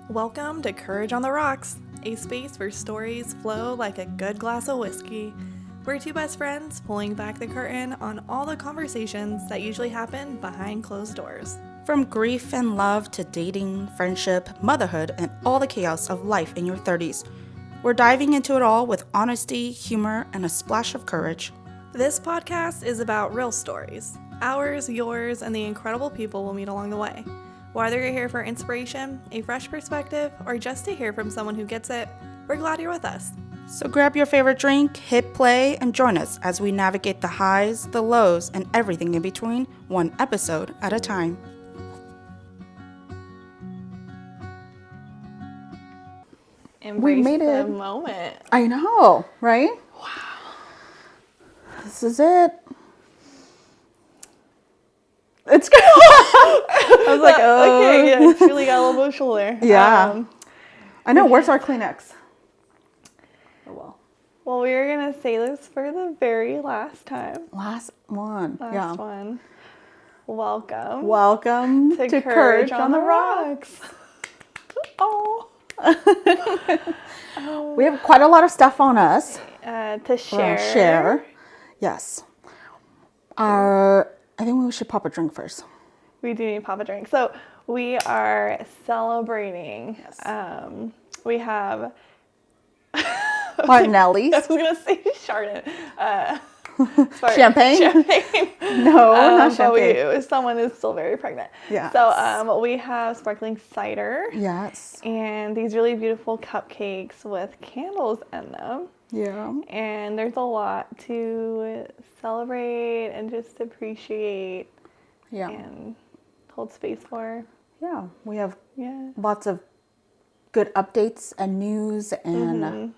Welcome to Courage on the Rocks, a space where stories flow like a good glass of whiskey. We're two best friends pulling back the curtain on all the conversations that usually happen behind closed doors. From grief and love to dating, friendship, motherhood, and all the chaos of life in your 30s. We're diving into it all with honesty, humor, and a splash of courage. This podcast is about real stories, ours, yours, and the incredible people we'll meet along the way. Whether you're here for inspiration, a fresh perspective, or just to hear from someone who gets it, we're glad you're with us. So grab your favorite drink, hit play, and join us as we navigate the highs, the lows, and everything in between, one episode at a time. Embrace made the it. moment. I know, right? Wow. This is it. It's good. I was like, oh. Okay, yeah, truly got a little emotional there. Yeah. I know. Where's our Kleenex? Oh, well, we were going to say this for the very last time. Last one. Last one. Welcome. Welcome to Courage on the Rocks. Oh. We have quite a lot of stuff on us. To share. Yes. I think we should pop a drink first. We do need to pop a drink. So we are celebrating. Yes. We have Martinelli's. I was gonna say Chardonnay. Champagne? Champagne. No, not champagne. But someone is still very pregnant. Yes. So we have sparkling cider. Yes. And these really beautiful cupcakes with candles in them. Yeah. And there's a lot to celebrate and just appreciate. Yeah. And hold space for. Yeah. We have Yeah. lots of good updates and news and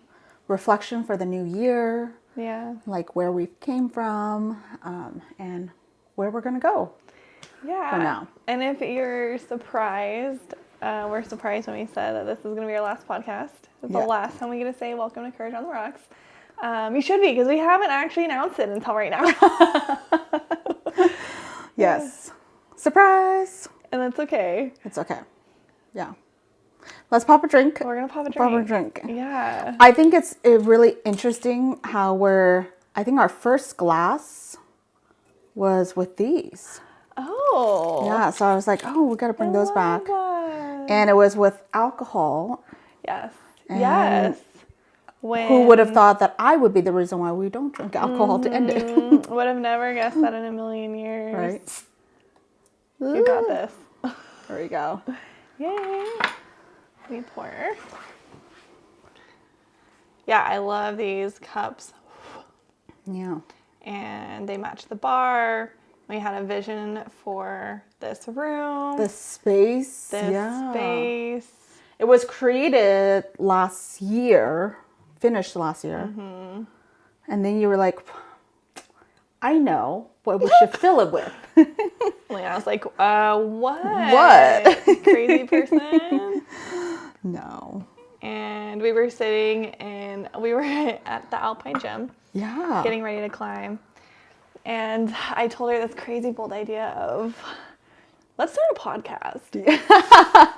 reflection for the new year. Yeah. Like where we came from and where we're going to go. Yeah. For now. And if you're surprised, we're surprised when we said that this is going to be our last podcast. It's the last time we get to say welcome to Courage on the Rocks. You should be, because we haven't actually announced it until right now. Yes. Surprise. And that's okay. It's okay. Yeah. Let's pop a drink. We're going to pop a drink. Pop a drink. Yeah. I think it's really interesting how I think our first glass was with these. Oh. Yeah, so I was like, oh, we got to bring those back. That. And it was with alcohol. Yes. And yes. Who would have thought that I would be the reason why we don't drink alcohol to end it? Would have never guessed that in a million years. Right. You got this. There we go. Yay. We pour. Yeah, I love these cups. Yeah. And they match the bar. We had a vision for this room. The space. This space. It was created last year, finished last year. Mm-hmm. And then you were like, I know what we should fill it with. Like, I was like, what? What? Crazy person? No. And we were we were at the Alpine Gym. Yeah. Getting ready to climb. And I told her this crazy bold idea of, let's start a podcast.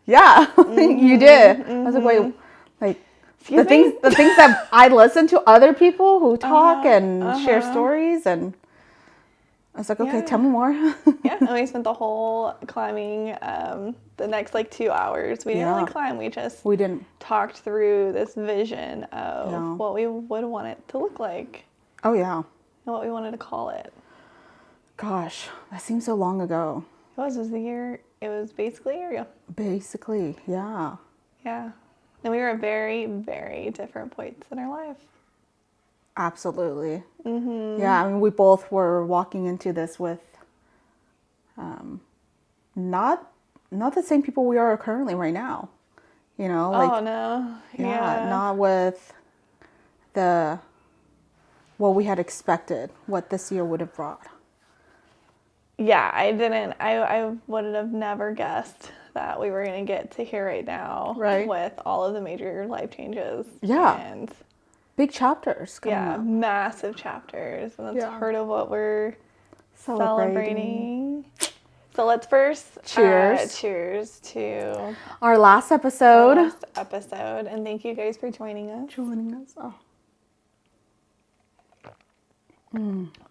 Yeah. You did. I was like, wait, like, Excuse me? the things that I listen to other people who talk and share stories, and I was like, okay, tell me more. Yeah, and we spent the whole climbing the next 2 hours. We didn't really climb. We didn't talked through this vision of what we would want it to look like. Oh yeah. And what we wanted to call it. Gosh, that seems so long ago. It was the year. It was basically a year ago. Basically, yeah. Yeah. And we were at very, very different points in our life. Absolutely. Mm-hmm. Yeah, I mean, we both were walking into this with not the same people we are currently right now. You know, oh no. Yeah, not with what we had expected, what this year would have brought. Yeah, I would have never guessed that we were going to get to here right now. Right. With all of the major life changes. Yeah. And big chapters coming up. Massive chapters. And that's part of what we're celebrating. So let's first Cheers. cheers to Our last our episode. last episode, and thank you guys for joining us.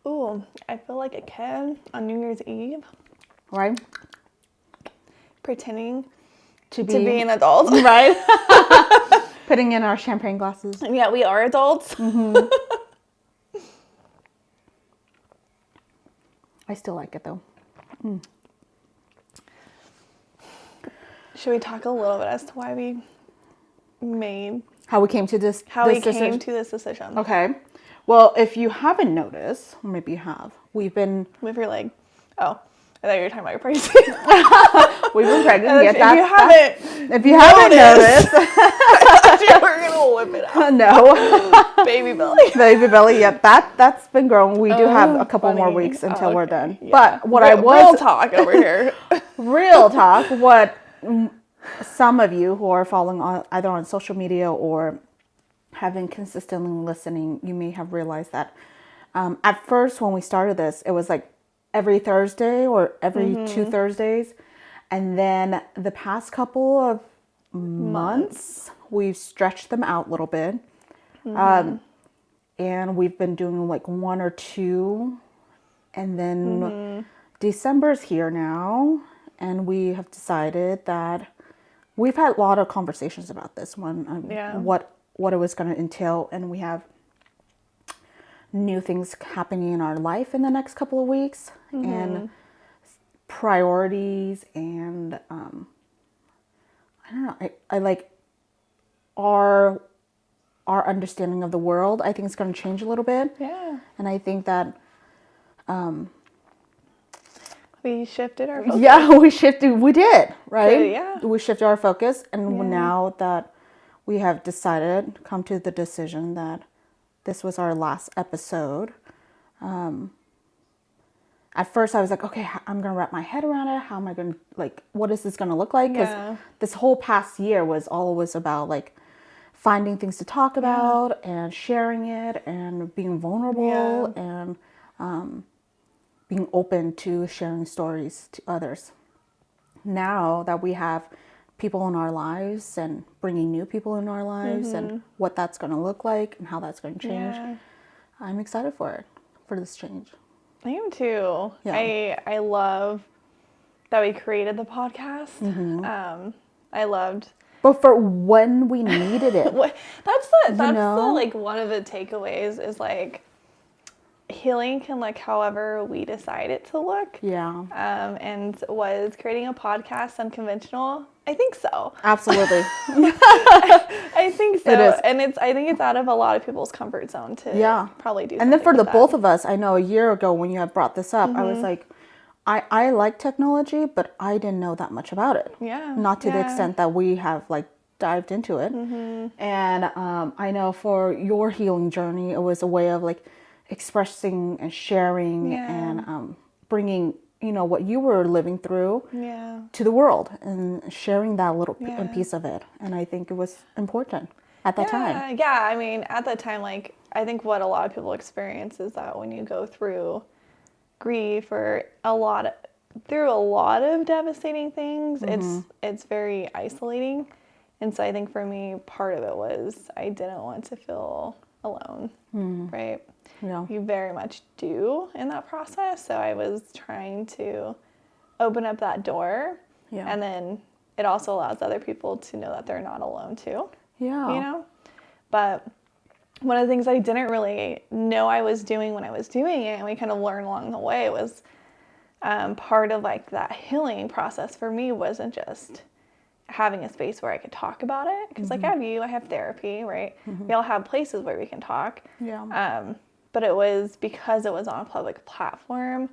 Ooh, I feel like a kid on New Year's Eve, Right? pretending To to be an adult. Right? Putting in our champagne glasses. Yeah, we are adults. I still like it though. Should we talk a little bit as to why we made, How we came to this. how this we came decision. to this decision? Okay. Well, if you haven't noticed, or maybe you have, we've been With your leg. Oh, I thought you were talking about your pregnancy. pregnant. if you haven't If you haven't noticed, you were gonna whip it out. no. Baby belly. Baby belly, yep, that's been growing. We do have a couple more Funny. weeks until we're done. Yeah. But what Real talk over here. real talk, what some of you who are following on either on social media or have been consistently listening, you may have realized that at first when we started this, it was like every Thursday or every 2 Thursdays. And then the past couple of months, we've stretched them out a little bit. And we've been doing like 1 or 2. And then December's here now. And we have decided that we've had a lot of conversations about this one, what it was going to entail. And we have new things happening in our life in the next couple of weeks. And priorities and I don't know. I like our understanding of the world. I think it's going to change a little bit. Yeah. And I think that We shifted our focus. we did, right? Yeah. We shifted our focus, and now that we have decided, come to the decision that this was our last episode. At first I was like, okay, I'm going to wrap my head around it. How am I going to, like, what is this going to look like? Because this whole past year was always about, like, finding things to talk about and sharing it and being vulnerable and being open to sharing stories to others. Now that we have people in our lives and bringing new people in our lives and what that's going to look like and how that's going to change, I'm excited for this change. I am too. Yeah. I love that we created the podcast. I loved. But for when we needed it. That's the like one of the takeaways is like healing can look however we decide it to look. Yeah. And was creating a podcast unconventional? I think so. Absolutely. I think so. It is. And I think it's out of a lot of people's comfort zone to probably do. And then for the with both of us, I know a year ago when you had brought this up, I was like, I like technology, but I didn't know that much about it. Yeah. Not to the extent that we have like dived into it. And I know for your healing journey, it was a way of like expressing and sharing and bringing, you know, what you were living through to the world and sharing that little piece of it. And I think it was important at that time. Yeah, I mean, at that time, like, I think what a lot of people experience is that when you go through grief or a lot of devastating things, it's very isolating. And so I think for me, part of it was I didn't want to feel alone, right? Yeah. You very much do in that process. So I was trying to open up that door. Yeah. And then it also allows other people to know that they're not alone too. Yeah. You know? But one of the things I didn't really know I was doing when I was doing it, and we kind of learned along the way, was part of like that healing process for me wasn't just having a space where I could talk about it. Because like I have therapy, right? We all have places where we can talk. Yeah. But it was because it was on a public platform,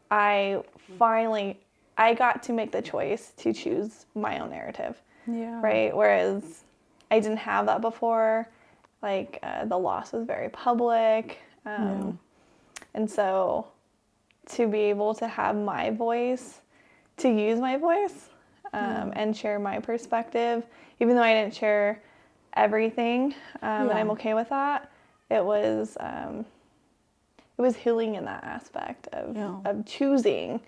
I got to make the choice to choose my own narrative. Yeah. Right? Whereas I didn't have that before. Like the loss was very public. And so to be able to have my voice, to use my voice and share my perspective, even though I didn't share everything, and I'm okay with that, it was healing in that aspect of choosing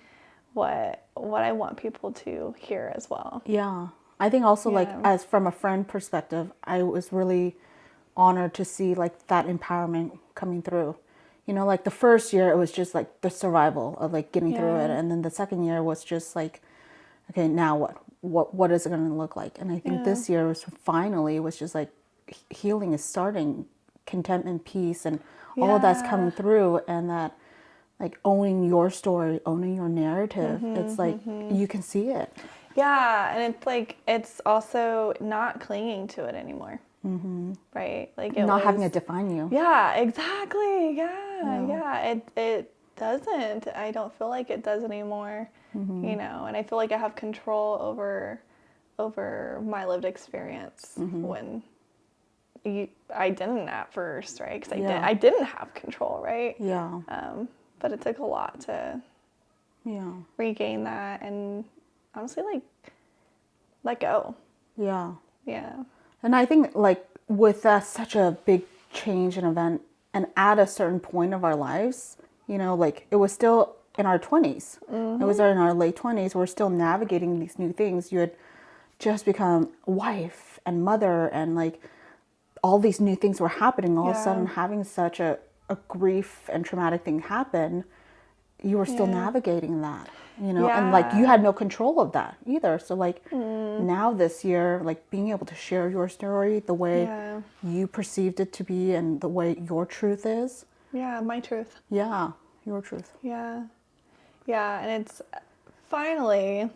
what I want people to hear as well. Yeah. I think also like Yeah. as from a friend perspective, I was really honored to see like that empowerment coming through. You know, like the first year it was just like the survival of like getting through it, Yeah. and then the second year was just like, okay, now what? What is it going to look like? And I think Yeah. this year was just like healing is starting, contentment, peace, and all of that's coming Yeah. through, and that like owning your story, owning your narrative. It's like you can see it. Yeah, and it's like it's also not clinging to it anymore. Right? Like it Not having was. it define you. Yeah, exactly. Yeah, Yeah. yeah. It doesn't. I don't feel like it does anymore. You know, and I feel like I have control over my lived experience when I didn't at first, right? Because Yeah. I didn't have control, right? Yeah. But it took a lot to Yeah. regain that and honestly, like, let go. Yeah. Yeah. And I think like with such a big change and event, and at a certain point of our lives, you know, like it was still in our 20s. It was in our late 20s. We're still navigating these new things. You had just become wife and mother, and like all these new things were happening. All of a Yeah. sudden, having such a grief and traumatic thing happen, you were still Yeah. navigating that, you know, and like you Yeah. had no control of that either. So like now this year, like being able to share your story the way Yeah. you perceived it to be and the way your truth is. Yeah, my truth. Yeah, your truth. Yeah. Yeah, and it's finally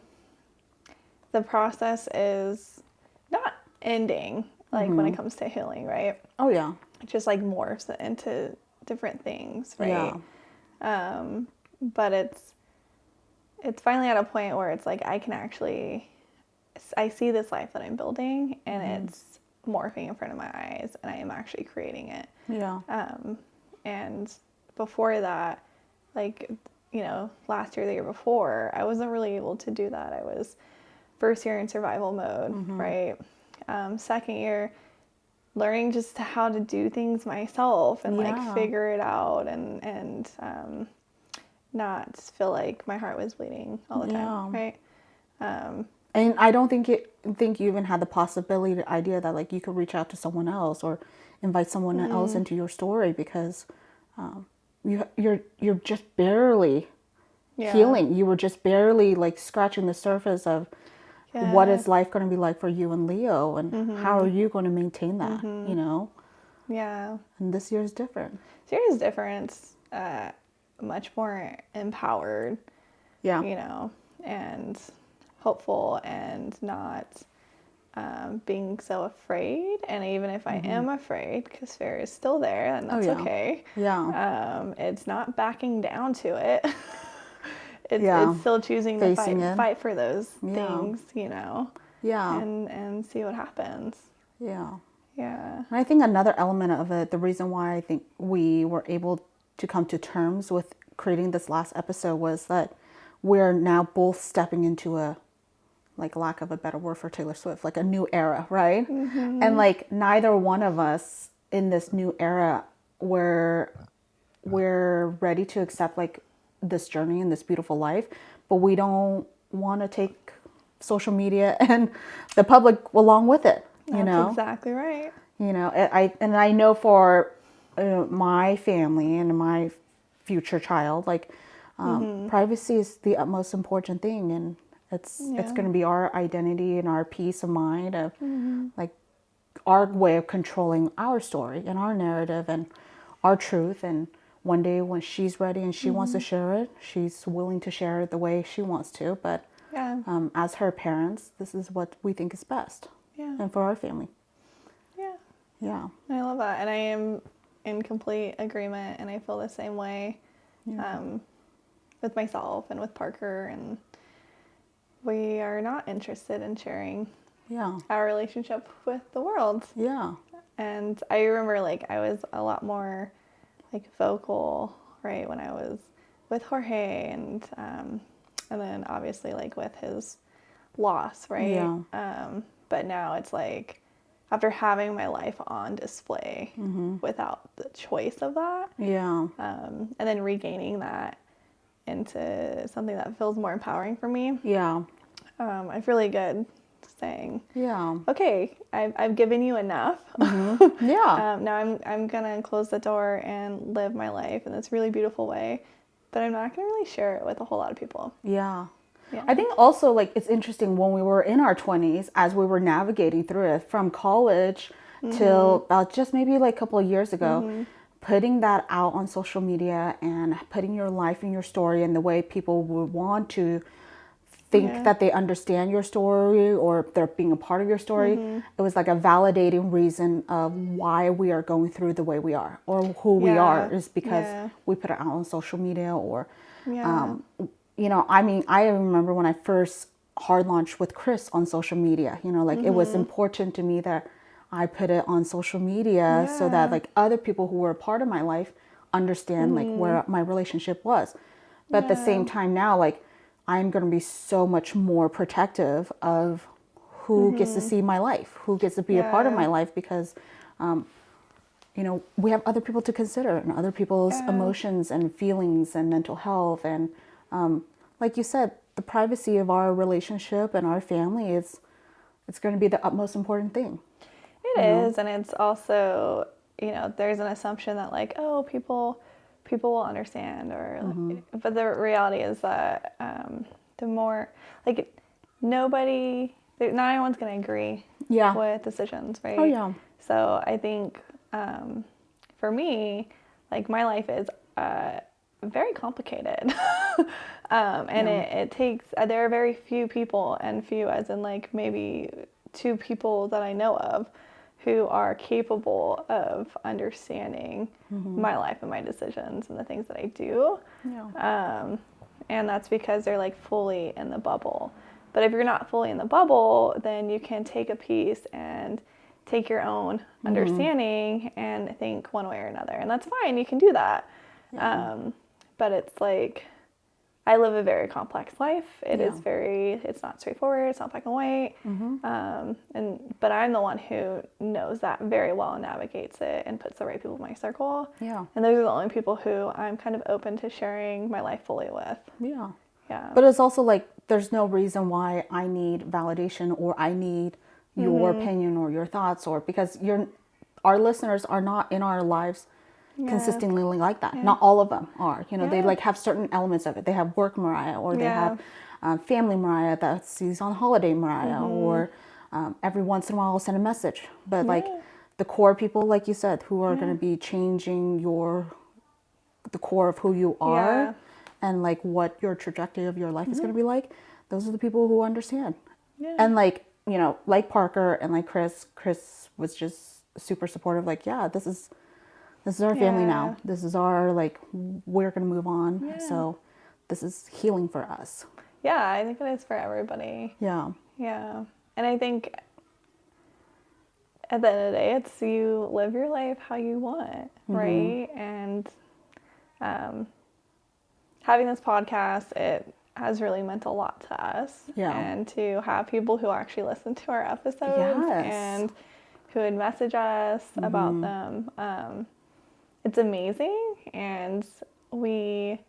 the process is not ending like when it comes to healing, right? Oh yeah. It just like morphs into different things, right? Yeah. But it's finally at a point where it's like I see this life that I'm building and it's morphing in front of my eyes and I am actually creating it. Yeah. And before that, like, you know, last year, the year before, I wasn't really able to do that. I was first year in survival mode, right? Second year, learning just how to do things myself and like Yeah. figure it out and not feel like my heart was bleeding all the time, Yeah. right? And I don't think you even had the possibility, the idea that like you could reach out to someone else or invite someone else into your story, because you're just barely Yeah. healing. You were just barely like scratching the surface of what Yeah. is life going to be like for you and Leo, and how are you going to maintain that, you know? Yeah. And this year is different. Serious difference, much more empowered, Yeah. you know, and hopeful and not being so afraid. And even if I am afraid, because fear is still there, and that's yeah. okay. Yeah. It's not backing down to it. Yeah. It's still choosing to Facing it. fight for those Yeah. things, you know, Yeah. and see what happens. Yeah. Yeah. And I think another element of it, the reason why I think we were able to come to terms with creating this last episode, was that we're now both stepping into a, like lack of a better word for Taylor Swift, like a new era, right? And like neither one of us in this new era, we're ready to accept like this journey and this beautiful life, but we don't want to take social media and the public along with it, you That's know? exactly right. You know, I know for my family and my future child, like privacy is the utmost important thing, and it's Yeah. going to be our identity and our peace of mind of like our way of controlling our story and our narrative and our truth. And one day when she's ready and she wants to share it, she's willing to share it the way she wants to. But Yeah. as her parents, this is what we think is best, Yeah. and for our family. Yeah. Yeah. I love that. And I am in complete agreement, and I feel the same way with myself and with Parker. And we are not interested in sharing Yeah. our relationship with the world. Yeah. And I remember like I was a lot more like vocal, right, when I was with Jorge and then obviously like with his loss, right? Yeah. But now it's like after having my life on display without the choice of that, Yeah. and then regaining that, into something that feels more empowering for me. Yeah. I feel really good saying, yeah, okay, I've given you enough. yeah, Now I'm gonna close the door and live my life in this really beautiful way, but I'm not gonna really share it with a whole lot of people. yeah. Yeah. I think also like it's interesting when we were in our 20s, as we were navigating through it from college till about just maybe like a couple of years ago, putting that out on social media and putting your life and your story in the way people would want to think that they understand your story or they're being a part of your story. It was like a validating reason of why we are going through the way we are or who we are is because we put it out on social media or, you know, I mean, I remember when I first hard launched with Chris on social media, you know, like it was important to me that I put it on social media so that like other people who were a part of my life understand like where my relationship was. But at the same time now, like I'm going to be so much more protective of who gets to see my life, who gets to be a part of my life because, you know, we have other people to consider and other people's emotions and feelings and mental health. And like you said, the privacy of our relationship and our family is, it's going to be the utmost important thing. It is, and it's also, you know, there's an assumption that like, oh, people will understand, or but the reality is that the more like not everyone's going to agree with decisions, right? Oh yeah. So I think for me, like my life is very complicated. And it takes, there are very few people, and few as in like maybe 2 people that I know of who are capable of understanding my life and my decisions and the things that I do. Yeah. And that's because they're like fully in the bubble. But if you're not fully in the bubble, then you can take a piece and take your own understanding and think one way or another. And that's fine, you can do that. But it's like, I live a very complex life. It's not straightforward, it's not black and white. But I'm the one who knows that very well and navigates it and puts the right people in my circle. Yeah. And those are the only people who I'm kind of open to sharing my life fully with. Yeah. Yeah. But it's also like, there's no reason why I need validation or I need your opinion or your thoughts, or because our listeners are not in our lives consistently like that. Not all of them are, you know, they like have certain elements of it. They have work Mariah, or they have family Mariah that sees on holiday Mariah, or every once in a while I'll send a message. But like the core people, like you said, who are going to be changing the core of who you are and like what your trajectory of your life is going to be like, those are the people who understand. And like, you know, like Parker and like Chris was just super supportive. Like, this is our family now. This is our, like, we're going to move on. So this is healing for us. Yeah, I think it is for everybody. Yeah. Yeah. And I think at the end of the day, it's you live your life how you want, right? And having this podcast, it has really meant a lot to us. Yeah. And to have people who actually listen to our episodes and who would message us about them, it's amazing. And we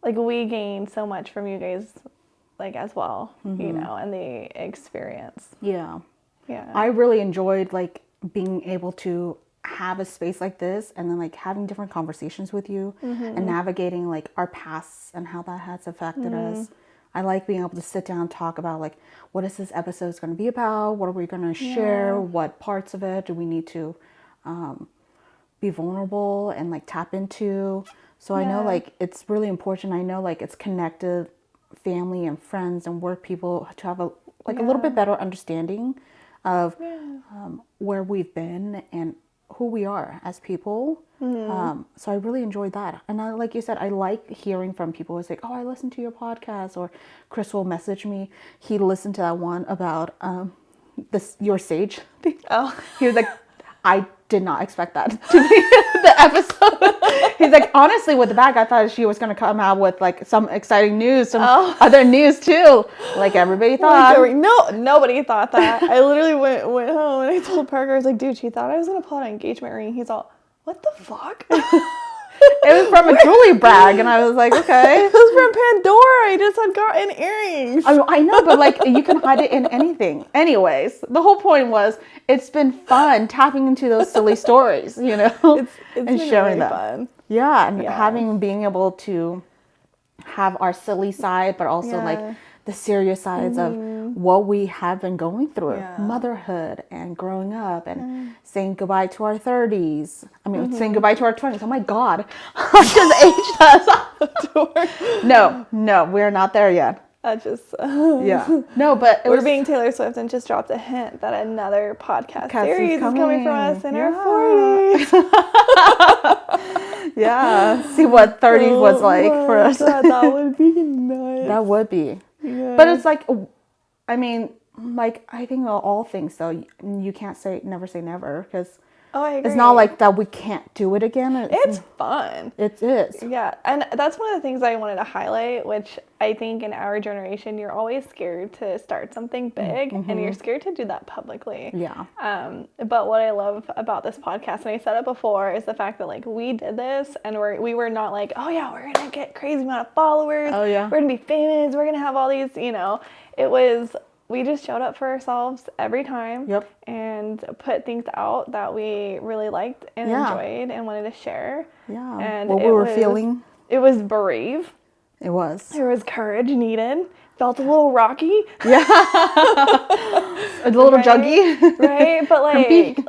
gain so much from you guys, like, as well, you know, and the experience. Yeah. Yeah. I really enjoyed like being able to have a space like this and then like having different conversations with you and navigating like our pasts and how that has affected us. I like being able to sit down and talk about like, what is this episode going to be about? What are we going to share? What parts of it do we need to be vulnerable and like tap into? So I know like it's really important. I know like it's connected family and friends and work people to have a little bit better understanding of where we've been and who we are as people. So I really enjoyed that. And I, like you said, I like hearing from people. It's like, oh, I listened to your podcast, or Chris will message me. He listened to that one about your sage. Oh. He was like, I did not expect that to be the episode. He's like, honestly, with the bag, I thought she was going to come out with like some exciting news, some other news too. Like everybody thought. No, nobody thought that. I literally went home and I told Parker, I was like, dude, she thought I was going to pull out an engagement ring. He's all, what the fuck? It was from a jewelry bag, and I was like, okay. It was from Pandora. I just had gotten earrings. I know, but like you can hide it in anything. Anyways, the whole point was it's been fun tapping into those silly stories, you know, It's and been sharing really them. fun. Yeah, and being able to have our silly side, but also like the serious sides of what we have been going through, motherhood and growing up and saying goodbye to our 30s. I mean, saying goodbye to our 20s. Oh my God, I just aged us out the door. No, we're not there yet. I just Yeah. No, but we're being Taylor Swift and just dropped a hint that another podcast series is coming from us in our 40s. Yeah. See what 30s was like for us. God, that would be nice. That would be. Yeah. But it's like, I mean, like, I think all things, though, you can't never say never, because I agree. it's not like that we can't do it again. It's fun. It is. Yeah, and that's one of the things I wanted to highlight, which I think in our generation, you're always scared to start something big, and you're scared to do that publicly. Yeah. But what I love about this podcast, and I said it before, is the fact that like we did this, and we were not like, oh yeah, we're gonna get crazy amount of followers. Oh yeah. We're gonna be famous. We're gonna have all these, you know. It was. We just showed up for ourselves every time and put things out that we really liked and enjoyed and wanted to share. Yeah. And what we were feeling. It was brave. It was. There was courage needed. Felt a little rocky. Yeah. A little juggy. Right? But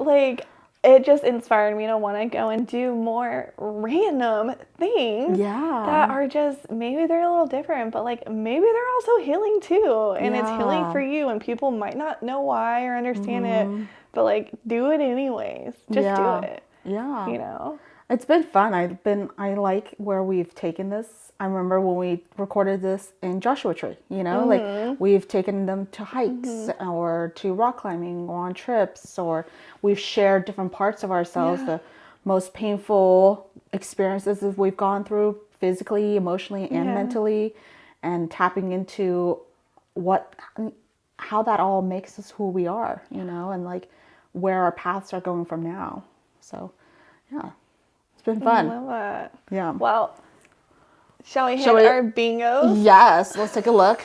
like it just inspired me to want to go and do more random things that are just, maybe they're a little different, but like maybe they're also healing too. And it's healing for you, and people might not know why or understand it, but like do it anyways. Just do it. Yeah. You know? It's been fun. I like where we've taken this. I remember when we recorded this in Joshua Tree, you know, like we've taken them to hikes or to rock climbing or on trips, or we've shared different parts of ourselves, the most painful experiences that we've gone through physically, emotionally, and mentally, and tapping into how that all makes us who we are, you know, and like where our paths are going from now. So, yeah. It's been fun. I love that. Yeah. Well, shall we hit our bingos? Yes. Let's take a look.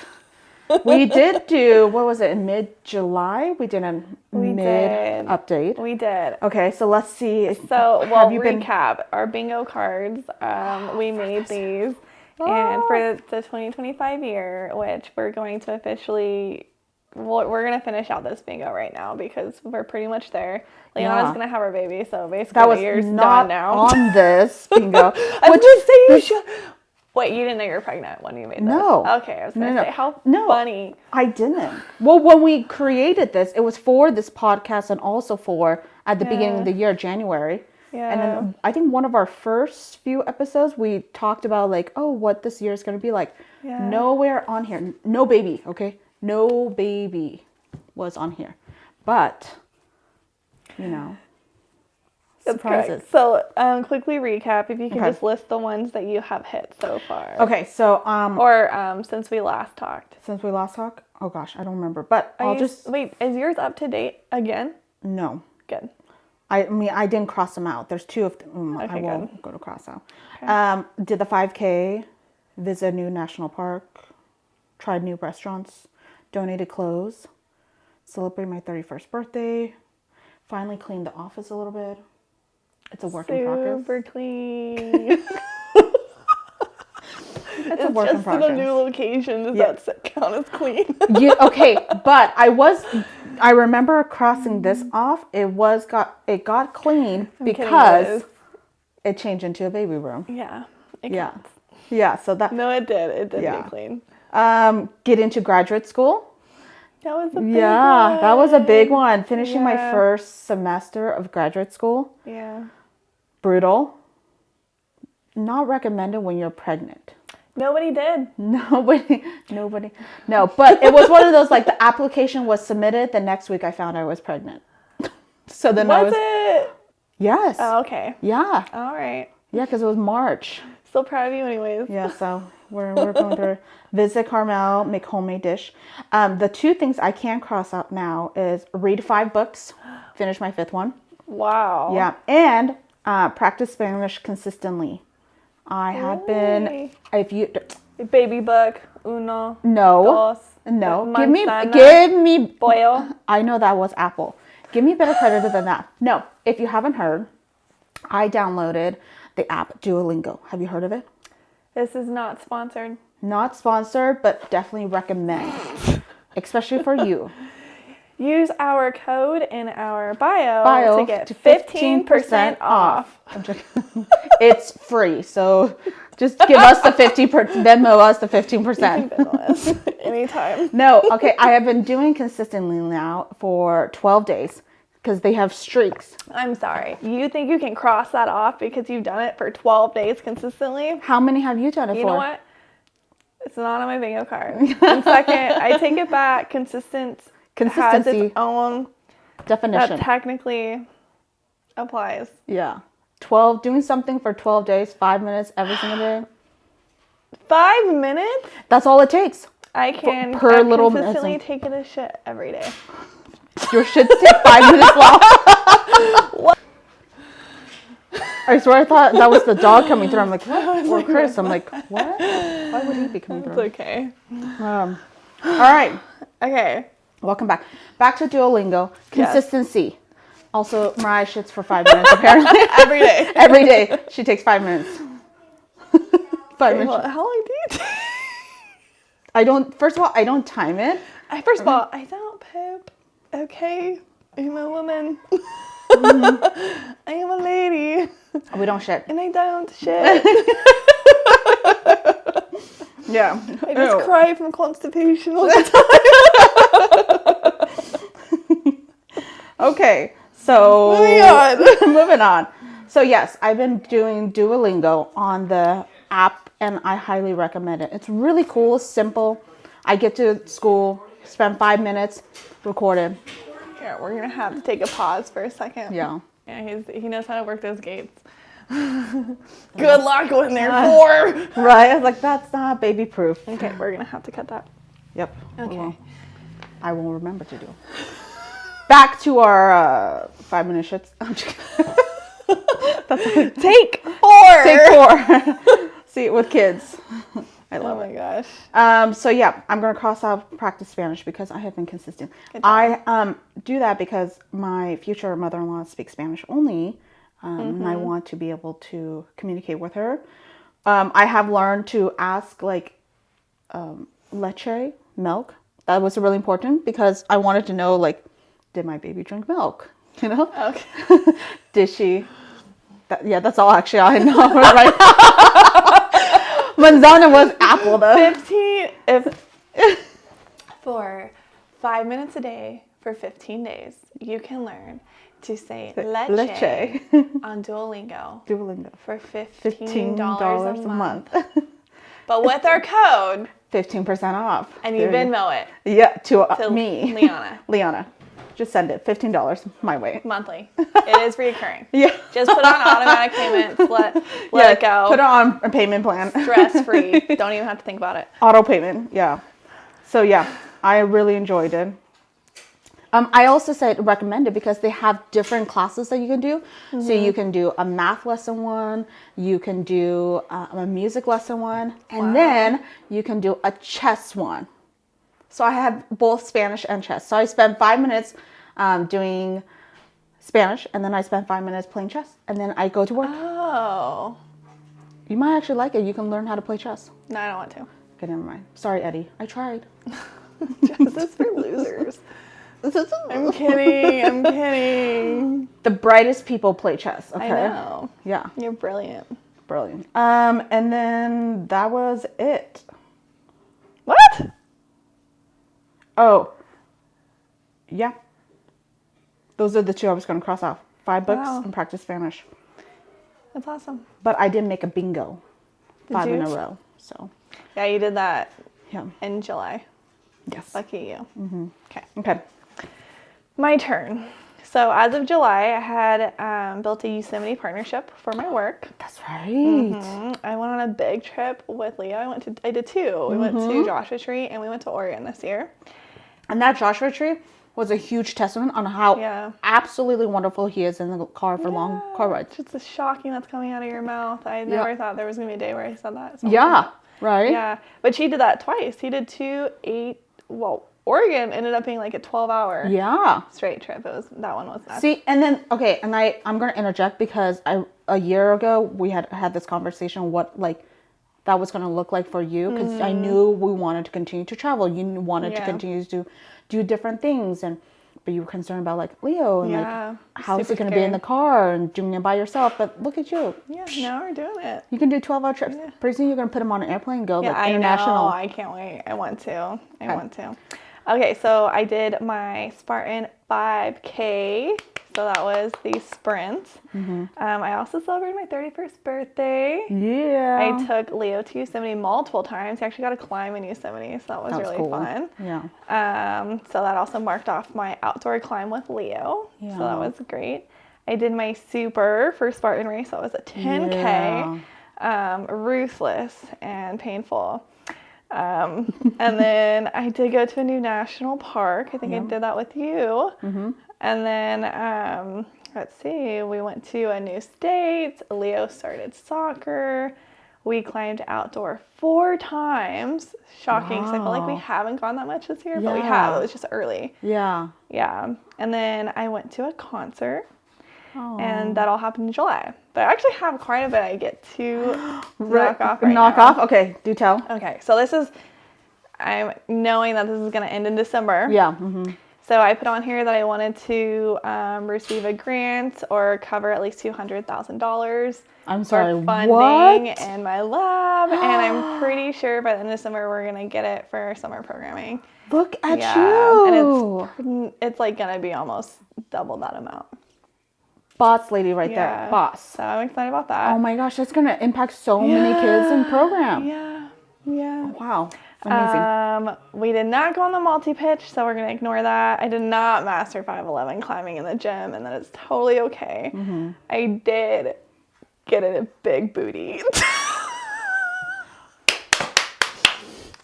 We did do, what was it, in mid-July? We did a mid-update. We did. Okay, so let's see. So, well, recap. Our bingo cards, we made these. And for the 2025 year, which we're going to officially... Well, we're going to finish out this bingo right now because we're pretty much there. Leona's going to have her baby, so basically the year's done now. On this bingo. I was going to say you should... Wait, you didn't know you were pregnant when you made this? No. Okay, I was going to say, how funny. I didn't. Well, when we created this, it was for this podcast and also for, at the beginning of the year, January. Yeah. And then I think one of our first few episodes, we talked about like, oh, what this year is going to be like. Yeah. Nowhere on here. No baby, okay? No baby was on here. But, you know, surprises. So, quickly recap, if you can just list the ones that you have hit so far. Okay, so... or since we last talked. Since we last talked? Oh gosh, I don't remember. But Wait, is yours up to date again? No. Good. I mean, I didn't cross them out. There's two of them. I won't go to cross out. Okay. Did the 5K, visit a new national park, tried new restaurants, donated clothes, celebrate my 31st birthday, finally cleaned the office a little bit. It's a work in progress. Super clean. It's a work in progress. Just in a new location. Does that count as clean? Okay, but I remember crossing this off. It got clean because it changed into a baby room. Yeah. It counts. Yeah. So that. No, it did. It did get clean. Get into graduate school. That was a big one. That was a big one. Finishing my first semester of graduate school. Yeah. Brutal. Not recommended when you're pregnant. Nobody did. Nobody. No, but it was one of those, like, the application was submitted. The next week I found I was pregnant. So then was it? Yes. Oh, okay. Yeah. All right. Yeah, because it was March. Still proud of you anyways. Yeah, so we're going through visit Carmel, make homemade dish. The two things I can cross out now is read 5 books, finish my 5th one. Wow. Yeah, and practice Spanish consistently. I have been, if you, Baby book, uno, no, dos, no, manzana, give me, pollo. I know that was apple. Give me better credit than that. No, if you haven't heard, I downloaded the app Duolingo. Have you heard of it? This is not sponsored. Not sponsored, but definitely recommend, especially for you. Use our code in our bio to get 15% off. I'm joking. It's free, so just give us the 50%, Venmo us the 15%. You can Venmo us anytime. No, okay, I have been doing consistently now for 12 days because they have streaks. I'm sorry. You think you can cross that off because you've done it for 12 days consistently? How many have you done it for? You know what? It's not on my bingo card. And second, I take it back. Consistency has its own definition. That technically applies. Yeah. Doing something for 12 days, 5 minutes every single day. 5 minutes? That's all it takes. I'm little consistently taking a shit every day. Your shits take 5 minutes long. What? I swear I thought that was the dog coming through. I'm like, what? Or Chris. I'm like, what? Why would he be coming through? It's okay. All right. Okay. Welcome back. Back to Duolingo. Consistency. Yes. Also, Mariah shits for 5 minutes apparently. Every day. Every day. She takes 5 minutes. 5 minutes. Well, how long do you take? First of all, I don't time it. First of all, I don't poop. Okay. I'm a woman. Mm-hmm. I am a lady. We don't shit. And I don't shit. Yeah. I just cry from constipation all the time. Okay. So moving on. So yes, I've been doing Duolingo on the app and I highly recommend it. It's really cool, simple. I get to school, spend 5 minutes, record it. Here, we're gonna have to take a pause for a second. Yeah. Yeah, he knows how to work those gates. Good luck when they're 4. Right. I was like, that's not baby proof. Okay, we're gonna have to cut that. Yep. Okay. I will remember to do. Back to our 5 minute shits. Take 4. Take 4. See it with kids. I love it. Oh my gosh. So yeah, I'm gonna cross out practice Spanish because I have been consistent. I do that because my future mother-in-law speaks Spanish only, and I want to be able to communicate with her. I have learned to ask like leche, milk. That was really important because I wanted to know like, did my baby drink milk? You know? Okay. Did she? That's all actually I know right now. Manzana was apple though. 15 for 5 minutes a day for 15 days, you can learn to say leche on Duolingo for $15 a month. But with our code, 15% off. And you Venmo it. Yeah, to me. Liana. Just send it. $15 my way. Monthly. It is recurring. Yeah. Just put on automatic payments. Let it go. Put it on a payment plan. Stress free. Don't even have to think about it. Auto payment. Yeah. So yeah, I really enjoyed it. I also recommend it because they have different classes that you can do. Mm-hmm. So you can do a math lesson one, you can do a music lesson one, and then you can do a chess one. So I have both Spanish and chess. So I spend 5 minutes doing Spanish, and then I spend 5 minutes playing chess, and then I go to work. Oh. You might actually like it. You can learn how to play chess. No, I don't want to. Okay, never mind. Sorry, Eddie. I tried. Chess is for losers. I'm kidding. The brightest people play chess. Okay. I know. Yeah. You're brilliant. Brilliant. And then that was it. What? Oh. Yeah. Those are the 2 I was going to cross off. 5 books and practice Spanish. That's awesome. But I did make a bingo. 5 in a row. So. Yeah, you did that. Yeah. In July. Yes. Lucky you. Mm-hmm. Okay. My turn. So as of July, I had built a Yosemite partnership for my work. That's right. Mm-hmm. I went on a big trip with Leo. I did 2. We went to Joshua Tree and we went to Oregon this year. And that Joshua Tree, was a huge testament on how absolutely wonderful he is in the car for long car rides. It's just shocking that's coming out of your mouth. I never thought there was going to be a day where I said that. So right? Yeah, but she did that twice. He did 2 8, Oregon ended up being like a 12-hour straight trip. That one was nuts. See, and then, okay, and I'm going to interject because a year ago, we had this conversation, what, like, that was going to look like for you, because I knew we wanted to continue to travel. You wanted to continue to do different things, but you were concerned about, like, Leo, and like, how is he going to be in the car and doing it by yourself? But look at you. Yeah, now we're doing it. You can do 12-hour trips. Pretty soon you're going to put him on an airplane and go, like, I know. international. I can't wait. I want to. Okay, so I did my Spartan 5K. So that was the sprint. I also celebrated my 31st birthday. Yeah. I took Leo to Yosemite multiple times. He actually got to climb in Yosemite, so that was really cool. fun. Yeah. So that also marked off my outdoor climb with Leo. Yeah. So that was great. I did my super for Spartan race. That was a 10K. Ruthless and painful. And then I did go to a new national park. I think I did that with you. And then, let's see, we went to a new state. Leo started soccer. We climbed outdoor 4 times. Shocking, because I feel like we haven't gone that much this year, but we have. It was just early. Yeah. And then I went to a concert. And that all happened in July. But I actually have quite a bit I get to knock off right now. Okay, do tell. Okay, so I'm knowing that this is going to end in December. Yeah. So I put on here that I wanted to receive a grant or cover at least $200,000 for funding in my lab. And I'm pretty sure by the end of December, we're going to get it for our summer programming. Look at you. And it's like going to be almost double that amount. Boss lady right there. Boss. So I'm excited about that. Oh my gosh, that's going to impact so many kids in program. Yeah. Oh, wow. Amazing. We did not go on the multi-pitch, so we're going to ignore that. I did not master 5'11" climbing in the gym, and that is totally okay. I did get a big booty.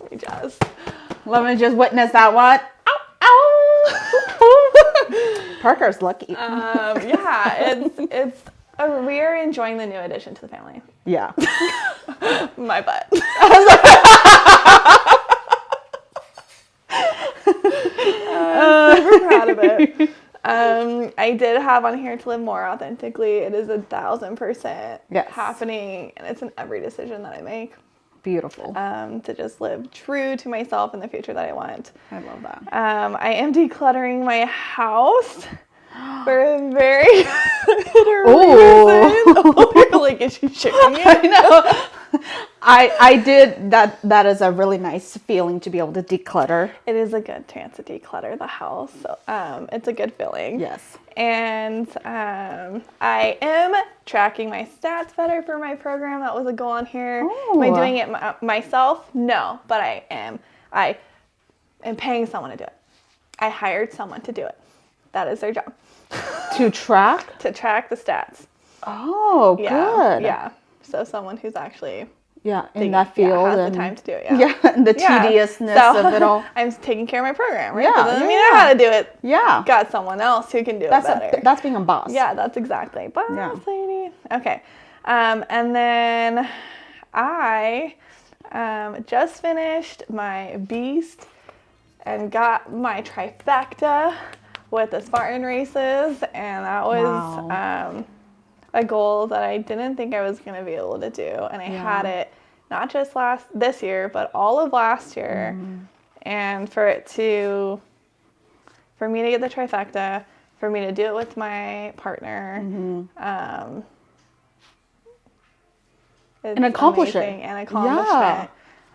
Let me just witness that. What? Ow. Parker's lucky. We are enjoying the new addition to the family. Yeah. My butt. Super proud of it. I did have on here to live more authentically. It is 1,000% happening, and it's in every decision that I make. Beautiful. To just live true to myself in the future that I want. I love that. I am decluttering my house for a very reason. Oh, like, is she shaking me? I know. I did that. That is a really nice feeling to be able to declutter. It is a good chance to declutter the house. So, it's a good feeling. Yes. And I am tracking my stats better for my program. That was a goal on here. Oh. Am I doing it myself? No, but I am. I am paying someone to do it. I hired someone to do it. That is their job. To track? To track the stats. Oh, good. Yeah. So someone who's actually in that field has the time to do it. And the tediousness of it all. I'm taking care of my program, right? That doesn't mean I know how to do it. Yeah. Got someone else who can do it better. That's being a boss. Yeah, that's exactly. Boss lady. Okay. And then I just finished my beast and got my trifecta with the Spartan races, and that was a goal that I didn't think I was going to be able to do, and I had it not just this year, but all of last year, and for me to get the trifecta, for me to do it with my partner, it's an accomplishment. Amazing, an accomplishment.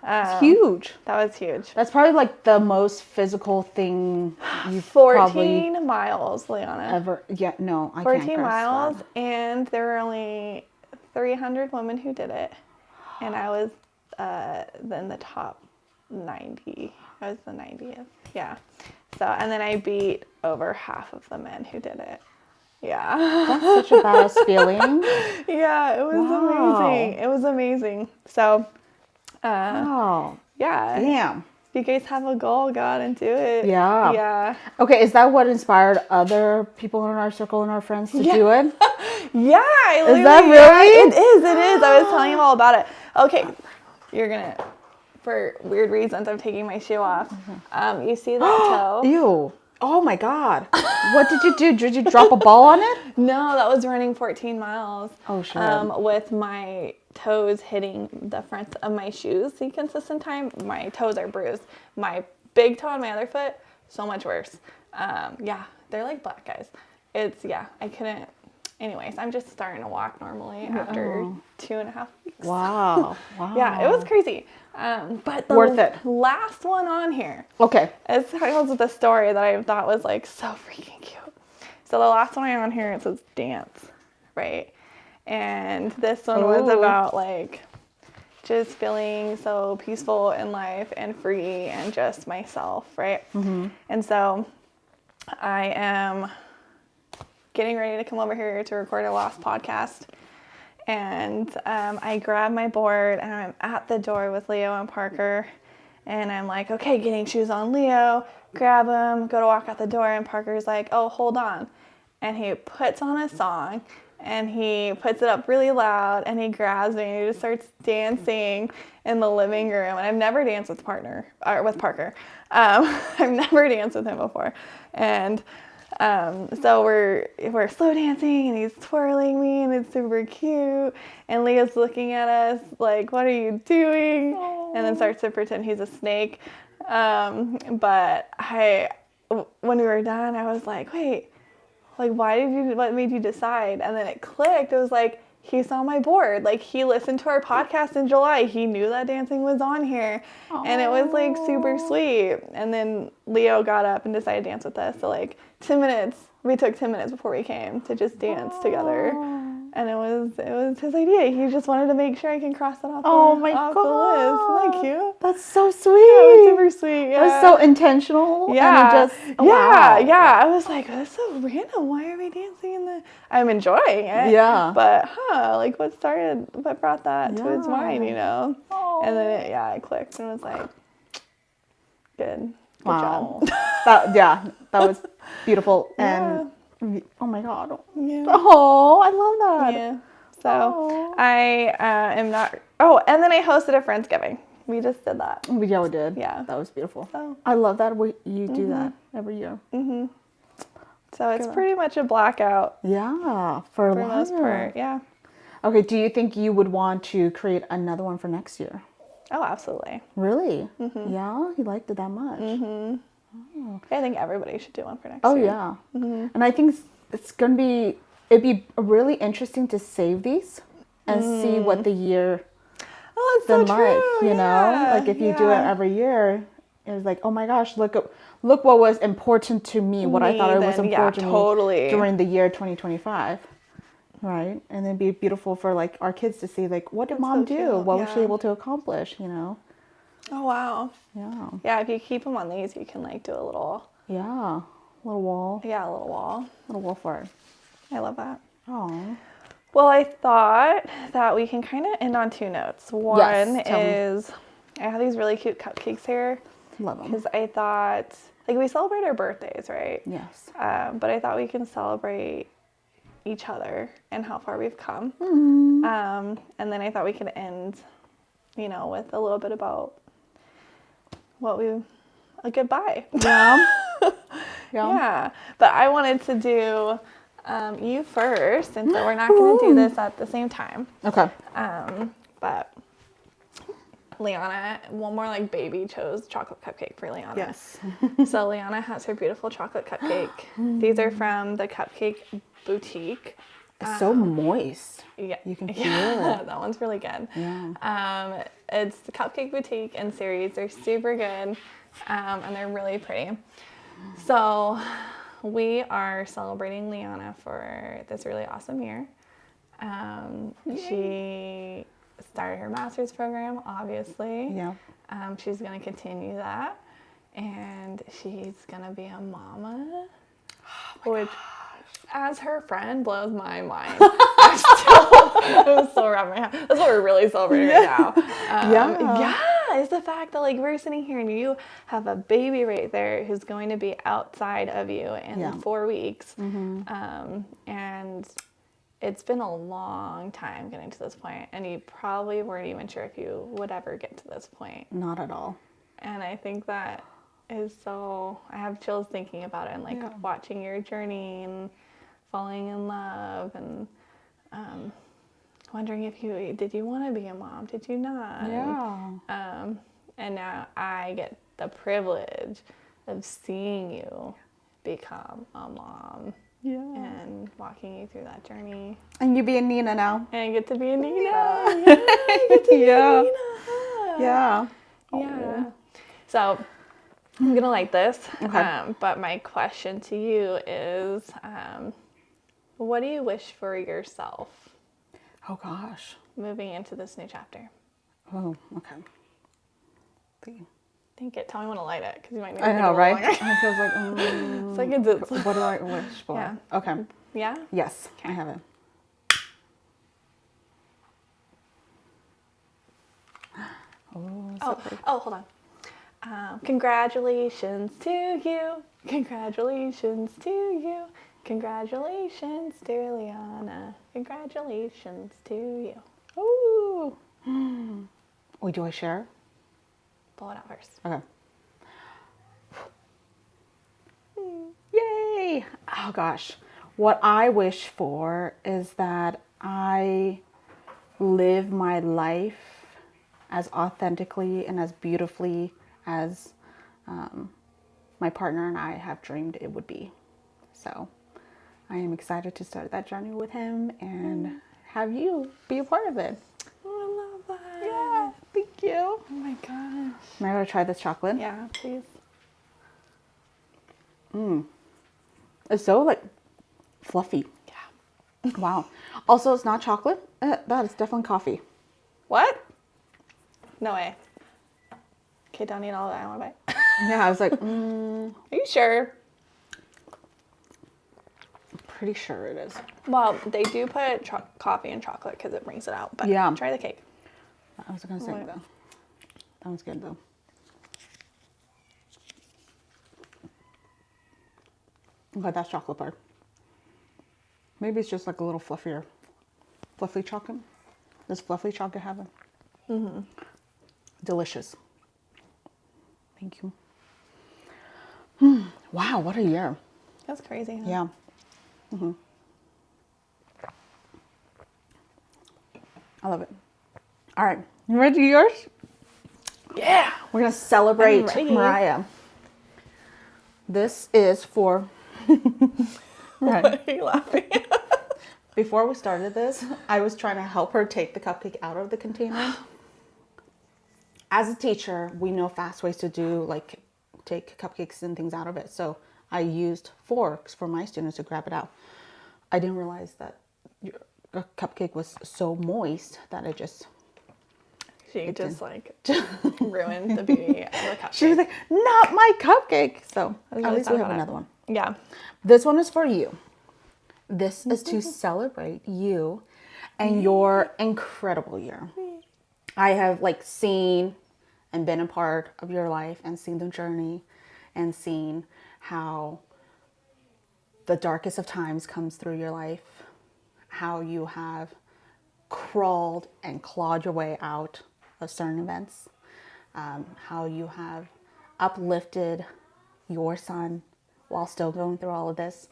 It's huge. That was huge. That's probably like the most physical thing you've 14 miles, Liana. Ever. Yeah, no, I 14 can't. 14 miles, and there were only 300 women who did it. And I was in the top 90. I was the 90th. Yeah. So, and then I beat over half of the men who did it. Yeah. That's such a badass feeling. Yeah, it was amazing. It was amazing. So, wow. Yeah. Damn. If you guys have a goal, go out and do it. Yeah. Yeah. Okay, is that what inspired other people in our circle and our friends to do it? Yeah. Is that really? It is. I was telling you all about it. Okay. You're going to, for weird reasons, I'm taking my shoe off. You see that toe? Ew. Oh my God. What did you do? Did you drop a ball on it? No, that was running 14 miles. Oh, sure. With my toes hitting the front of my shoes the consistent time. My toes are bruised. My big toe on my other foot, so much worse. Yeah, they're like black guys. I couldn't. Anyways, I'm just starting to walk normally after 2.5 weeks. Wow. Yeah, it was crazy. But the worth it. last one on here. Okay. It tells with a story that I thought was like so freaking cute. So the last one on here, it says dance, right? And this one was about like just feeling so peaceful in life and free and just myself, right? Mm-hmm. And so I am getting ready to come over here to record a Lost podcast. And I grab my board and I'm at the door with Leo and Parker. And I'm like, okay, getting shoes on Leo, grab him, go to walk out the door. And Parker's like, oh, hold on. And he puts on a song and he puts it up really loud and he grabs me and he just starts dancing in the living room. And I've never danced with Parker. I've never danced with him before. And so we're slow dancing and he's twirling me and it's super cute. And Leo's looking at us like, what are you doing? Aww. And then starts to pretend he's a snake. But when we were done, I was like, wait, like, what made you decide? And then it clicked. It was like, he saw my board. Like, he listened to our podcast in July. He knew that dancing was on here. Aww. And it was, like, super sweet. And then Leo got up and decided to dance with us. So, like, 10 minutes. We took 10 minutes before we came to just dance together. And it was his idea. He just wanted to make sure I can cross that off, off the list. Isn't that cute? That's so sweet. Yeah, it was super sweet. Yeah. It was so intentional. Yeah. And wow. Yeah. I was like, that's so random. Why are we dancing in the... I'm enjoying it. Yeah. But, like, what brought that to his mind, you know? Aww. And then it clicked and was like, good job. that was beautiful. Yeah. And oh my God. Yeah. Oh, I love that. Yeah. So I am not. Oh, and then I hosted a Friendsgiving. We just did that. Yeah, we did. Yeah. That was beautiful. So I love that you do that every year. Mm-hmm. So it's pretty much a blackout. Yeah, for the most part. Yeah. Okay. Do you think you would want to create another one for next year? Oh, absolutely. Really? Mm-hmm. Yeah, you liked it that much. Mm-hmm. Oh. I think everybody should do one for next year. Oh, yeah. Mm-hmm. And I think it'd be really interesting to save these and see what the year been so like, true. You know? Like if you do it every year, it's like, oh my gosh, look what was important to me, what I thought it was important to me during the year 2025. Right? And it'd be beautiful for like our kids to see like, what did mom do? Cute. What was she able to accomplish, you know? Oh, wow. Yeah. Yeah, if you keep them on these, you can like do a little... Yeah. Little wall. Yeah, a little wall. Little wall for it. I love that. Oh. Well, I thought that we can kind of end on two notes. One is I have these really cute cupcakes here. Love them. Because I thought, like, we celebrate our birthdays, right? Yes. But I thought we can celebrate each other and how far we've come. Mm-hmm. And then I thought we could end, with a little bit about a goodbye. Yeah. Yeah. But I wanted to do you first, and so we're not going to do this at the same time. Okay. But Liana, one more like baby chose chocolate cupcake for Liana. Yes. So Liana has her beautiful chocolate cupcake. These are from the Cupcake Boutique. It's so moist. Yeah. You can feel it. That one's really good. Yeah. It's the Cupcake Boutique and series. They're super good, and they're really pretty. So we are celebrating Liana for this really awesome year. She started her master's program, obviously. Yeah. She's going to continue that. And she's going to be a mama. Which, as her friend, blows my mind. I'm still wrapping my head. That's what we're really celebrating right now. it's the fact that like we're sitting here and you have a baby right there who's going to be outside of you in 4 weeks. And it's been a long time getting to this point, and you probably weren't even sure if you would ever get to this point. Not at all. And I think that is so, I have chills thinking about it and like watching your journey and falling in love and wondering if did you want to be a mom? Did you not? Yeah. And now I get the privilege of seeing you become a mom. Yeah. And walking you through that journey. And you being Nina now. And I get to be a Nina. Yeah. I get to be a Nina. Yeah. Yeah. So I'm going to light this. Okay. But my question to you is, what do you wish for yourself? Oh, gosh. Moving into this new chapter. Oh, okay. Think it. Tell me when to light it, because you might need to I know, right? Longer. I feels like, what do I wish for? Yeah. Okay. Yeah? Yes, Okay. I have it. Hold on. Congratulations to you. Congratulations to you. Congratulations, dear Liana. Congratulations to you. Ooh. Wait, do I share? Pull it out first. Okay. Yay! Oh gosh. What I wish for is that I live my life as authentically and as beautifully as my partner and I have dreamed it would be. So I am excited to start that journey with him and have you be a part of it. Oh, I love that. Yeah, thank you. Oh my gosh. Am I going to try this chocolate? Yeah, please. It's so like fluffy. Yeah. Wow. Also, it's not chocolate. That is definitely coffee. What? No way. Okay, don't eat all of that. I want to bite. Yeah, I was like, Are you sure? pretty sure it is. Well, they do put coffee in chocolate because it brings it out. But Yeah. try the cake. I was going to say Wait. though. That one's good though. Okay, that's chocolate bar. Maybe it's just like a little fluffier. Fluffy chocolate. Does fluffy chocolate have it? Delicious. Thank you. Wow, what a year. That's crazy. Huh? Yeah. I love it. All right, you ready to do yours? Yeah. We're gonna celebrate I'm ready. Mariah. This is for. What are you laughing at? Before we started this, I was trying to help her take the cupcake out of the container. As a teacher, we know fast ways to do like take cupcakes and things out of it. So I used forks for my students to grab it out. I didn't realize that your cupcake was so moist that it just like ruined the beauty of the cupcake. She was like, not my cupcake. So really at least sad we have about it. another one. Yeah. This one is for you. This is to celebrate you and your incredible year. I have like seen and been a part of your life and seen the journey and seen how the darkest of times comes through your life, how you have crawled and clawed your way out of certain events, how you have uplifted your son while still going through all of this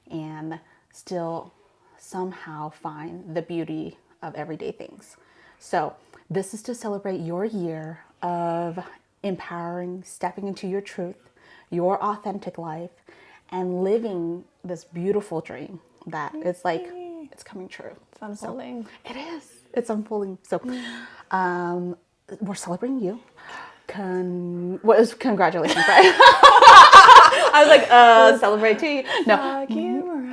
and still somehow find the beauty of everyday things. So this is to celebrate your year of empowering, stepping into your truth, your authentic life, and living this beautiful dream that it's like, it's coming true. It's unfolding. So, it is. It's unfolding. So we're celebrating you. Congratulations, right? I was like, celebrate to you. No. Fuck you, Mariah.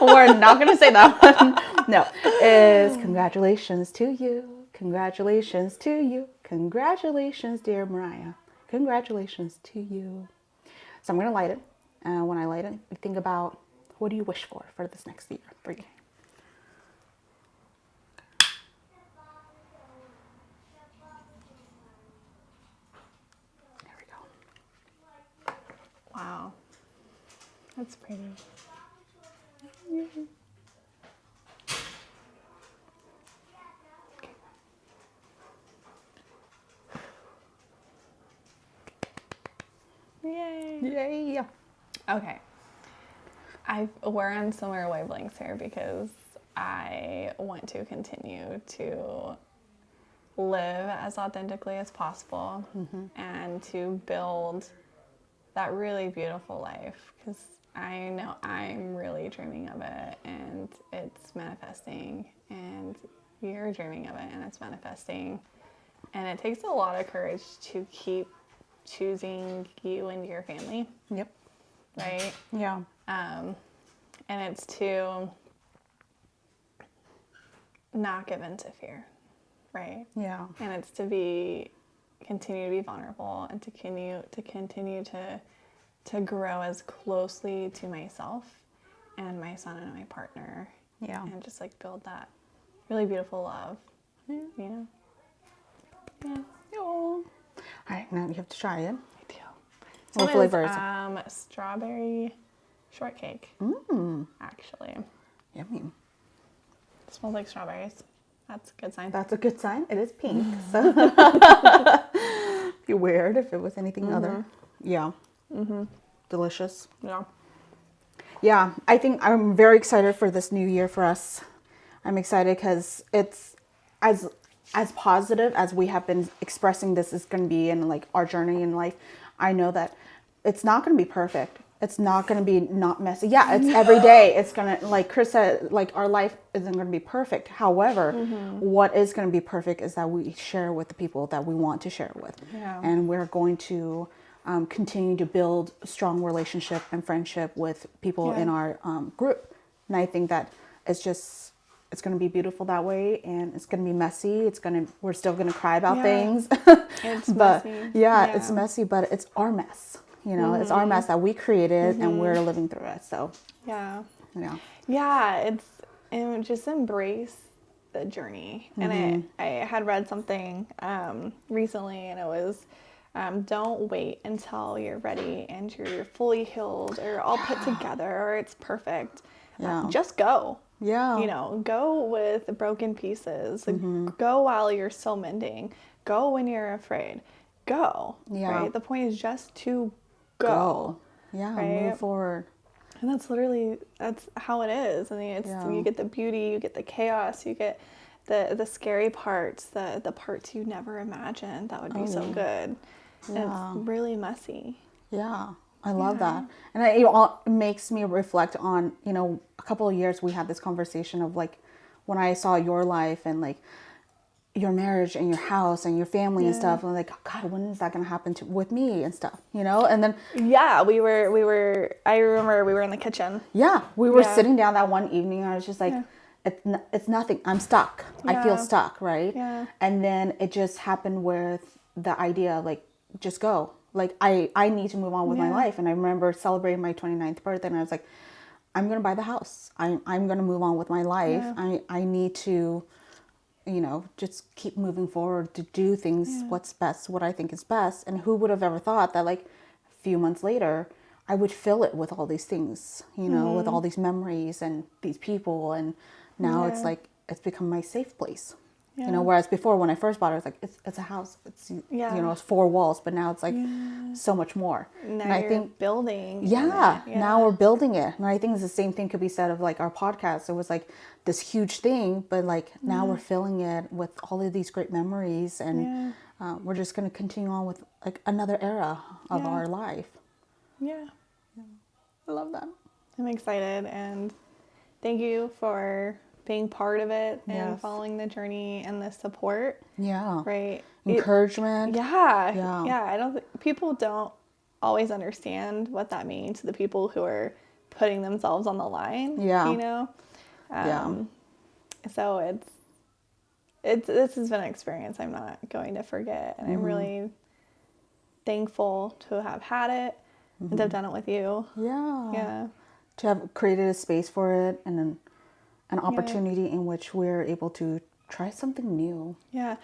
We're not going to say that one. No. Is congratulations to you. Congratulations to you. Congratulations, dear Mariah. Congratulations to you. So I'm going to light it. And when I light it, think about what do you wish for this next year for you? That's pretty. Yay. Yay. Okay. We're on similar wavelengths here because I want to continue to live as authentically as possible and to build that really beautiful life, because I know I'm really dreaming of it and it's manifesting, and you're dreaming of it and it's manifesting, and it takes a lot of courage to keep choosing you and your family. Yep. Right? Yeah. And it's to not give in to fear, right? Yeah. And it's to continue to be vulnerable and to continue to grow as closely to myself and my son and my partner. Yeah. And just like build that really beautiful love. Yeah. You know? Yeah. All right, now you have to try it. I do. What flavor is it? Strawberry shortcake. Actually. Yummy. It smells like strawberries. That's a good sign. That's a good sign. It is pink, so be weird if it was anything other. Yeah. Delicious. Yeah. Yeah, I think I'm very excited for this new year for us. I'm excited because it's as positive as we have been expressing this is going to be in like our journey in life. I know that it's not going to be perfect. It's not going to be not messy. Yeah, it's every day. It's going to, like Chris said, like our life isn't going to be perfect. However, what is going to be perfect is that we share with the people that we want to share with. Yeah. And we're going to continue to build strong relationship and friendship with people in our group. And I think that it's going to be beautiful that way, and it's going to be messy. We're still going to cry about things. It's but messy. it's messy, but it's our mess. You know, it's our mess that we created and we're living through it. So, Yeah. yeah. And just embrace the journey. And I had read something recently, and it was, don't wait until you're ready and you're fully healed or all put together or it's perfect. Just go. Yeah. You know, go with broken pieces. Go while you're still mending. Go when you're afraid. Go. Yeah. Right? The point is just to go. Yeah, right? move forward. And that's how it is. I mean, you get the beauty, you get the chaos, you get the scary parts, the parts you never imagined that would be so good. And it's really messy. Yeah, I love that. And it makes me reflect on, a couple of years we had this conversation of like when I saw your life and like your marriage and your house and your family and stuff. And I'm like, God, when is that going to happen with me and stuff, And then I remember we were in the kitchen. Yeah, we were sitting down that one evening and I was just like, it's nothing. I'm stuck. I feel stuck, right? Yeah. And then it just happened with the idea of like, just go. Like, I need to move on with my life. And I remember celebrating my 29th birthday and I was like, I'm going to buy the house. I'm going to move on with my life. Yeah. I need to, just keep moving forward to do things what's best, what I think is best. And who would have ever thought that like a few months later, I would fill it with all these things, with all these memories and these people. And now it's like, it's become my safe place. Whereas before when I first bought it, I was like, it's a house. It's, it's 4 walls, but now it's like so much more. Now and I you're think building. now we're building it. And I think it's the same thing could be said of like our podcast. It was like this huge thing, but like now we're filling it with all of these great memories. And we're just going to continue on with like another era of our life. Yeah. I love that. I'm excited, and thank you for being part of it and following the journey and the support. Yeah. Right. Encouragement. People don't always understand what that means to the people who are putting themselves on the line. Yeah. So this has been an experience I'm not going to forget, and I'm really thankful to have had it and to have done it with you. Yeah. To have created a space for it and an opportunity in which we're able to try something new. Yeah.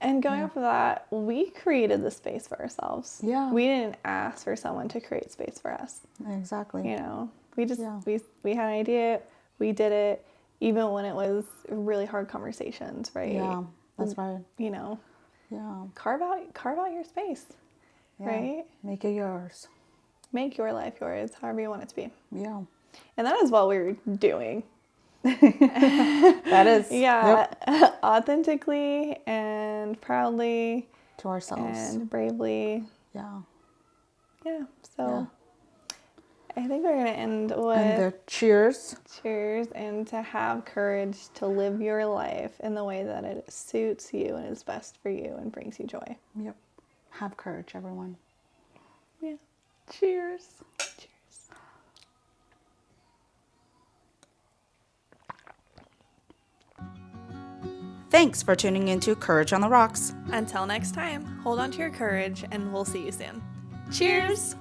And going off of that, we created the space for ourselves. Yeah. We didn't ask for someone to create space for us. Exactly. You know, we just, Yeah. we had an idea, we did it, even when it was really hard conversations, right? Yeah, that's right. You know, Yeah. carve out your space, Yeah. right? Make it yours. Make your life yours, however you want it to be. Yeah. And that is what we're doing. That is. Yeah. Yep. Authentically and proudly To ourselves. and bravely. Yeah. Yeah. So I think we're going to end with And the cheers. cheers and to have courage to live your life in the way that it suits you and is best for you and brings you joy. Yep. Have courage, everyone. Yeah. Cheers. Cheers. Thanks for tuning into Courage on the Rocks. Until next time, hold on to your courage and we'll see you soon. Cheers!